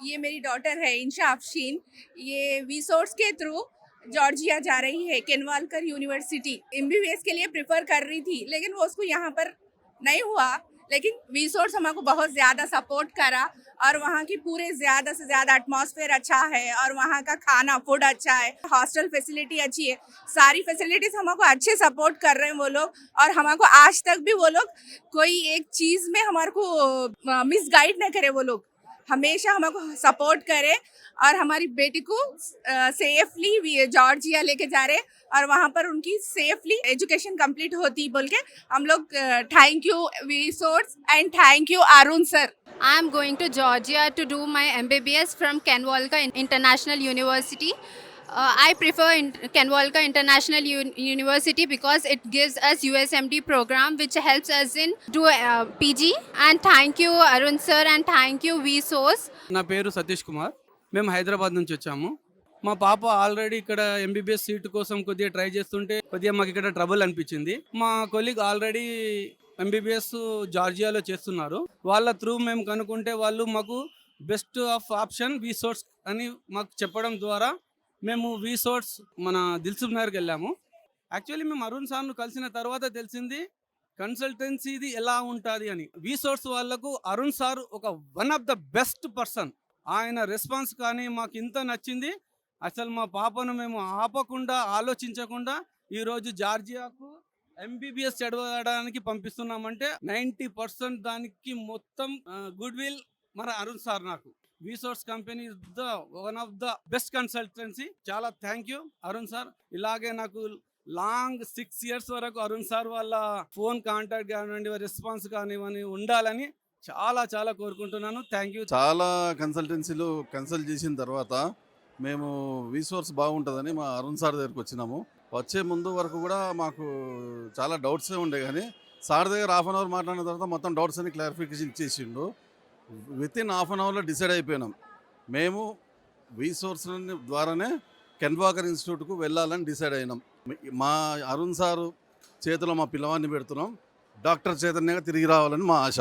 ये मेरी डॉटर है इंशा अफशीन। ये वीसोर्स के थ्रू जॉर्जिया जा रही है, केनवालकर यूनिवर्सिटी। एमबीबीएस के लिए प्रिफर कर रही थी, लेकिन वो उसको यहाँ पर नहीं हुआ। लेकिन वीसोर्स हमको बहुत ज़्यादा सपोर्ट करा, और वहाँ की पूरे ज़्यादा से ज़्यादा एटमॉस्फेयर अच्छा है, और वहाँ का खाना फूड अच्छा है, हॉस्टल फैसिलिटी अच्छी है, सारी फैसिलिटीज़ हमको अच्छे सपोर्ट कर रहे हैं वो लोग। और हमको आज तक भी वो लोग कोई एक चीज़ में हमारे को मिसगाइड नहीं करे। वो लोग हमेशा हमको सपोर्ट करे, और हमारी बेटी को सेफली जॉर्जिया लेके जा रहे, और वहाँ पर उनकी सेफली एजुकेशन कंप्लीट होती बोल के हम लोग thank you VSource and thank you Arun sir. I am going to Georgia to do my MBBS from Kenwalka International University. I prefer Kenwalka International University because it gives us USMD program which helps us in do PG. And thank you Arun sir and thank you VSOS. నా పేరు సతీష్ కుమార్. మేము హైదరాబాద్ నుంచి వచ్చాము. మా పాప already ఇక్కడ MBBS seat కోసం కొద్దిగా ట్రై చేస్తుంటే కొద్దిగా మాకు ఇక్కడ ట్రబుల్ అనిపించింది. మా కొలీగ్ ఆల్రెడీ ఎంబీబీఎస్ జార్జియాలో చేస్తున్నారు. వాళ్ళ త్రూ మేము కనుక్కుంటే వాళ్ళు మాకు బెస్ట్ ఆఫ్ ఆప్షన్ వీసోర్స్ అని మాకు చెప్పడం ద్వారా మేము వీసోర్స్ మన దిల్సుఖ్ నగర్కి వెళ్ళాము. యాక్చువల్లీ మేము అరుణ్ సార్ను కలిసిన తర్వాత తెలిసింది కన్సల్టెన్సీది ఎలా ఉంటుంది అని. వీసోర్స్ వాళ్ళకు అరుణ్ సార్ ఒక one of the best person. ఆయన రెస్పాన్స్ కానీ మాకు ఇంత నచ్చింది. అసలు మా పాపను మేము ఆపకుండా ఆలోచించకుండా ఈరోజు జార్జియాకు ఎంబీబీఎస్ చదవడానికి పంపిస్తున్నామంటే 90% దానికి మొత్తం గుడ్ విల్ మన అరుణ్ సార్. నాకు VSource company the one of the best consultancy. చాలా థ్యాంక్ యూ అరుణ్ సార్. ఇలాగే నాకు లాంగ్ 6 years వరకు అరుణ్ సార్ వాళ్ళ ఫోన్ కాంటాక్ట్ కానివ్వండి, రెస్పాన్స్ కానివ్వండి ఉండాలని చాలా చాలా కోరుకుంటున్నాను. Thank you. చాలా కన్సల్టెన్సీలు కన్సల్ట్ చేసిన తర్వాత మేము వీసోర్స్ బాగుంటుందని మా అరుణ్ సార్ దగ్గరికి వచ్చినాము. వచ్చే ముందు వరకు కూడా మాకు చాలా డౌట్సే ఉండే, కానీ సార్ దగ్గర హాఫ్ అన్ అవర్ మాట్లాడిన తర్వాత మొత్తం డౌట్స్ అన్ని క్లారిఫికేషన్ ఇచ్చేసిండు. వితిన్ హాఫ్ అన్ అవర్లో డిసైడ్ అయిపోయినాం. మేము వీసోర్స్ ద్వారానే కెన్వాకర్ ఇన్స్టిట్యూట్కు వెళ్ళాలని డిసైడ్ అయినాం. మా అరుణ్ సారు చేతిలో మా పిల్లవాడిని పెడుతున్నాం. డాక్టర్ చైతన్యంగా తిరిగి రావాలని మా ఆశ.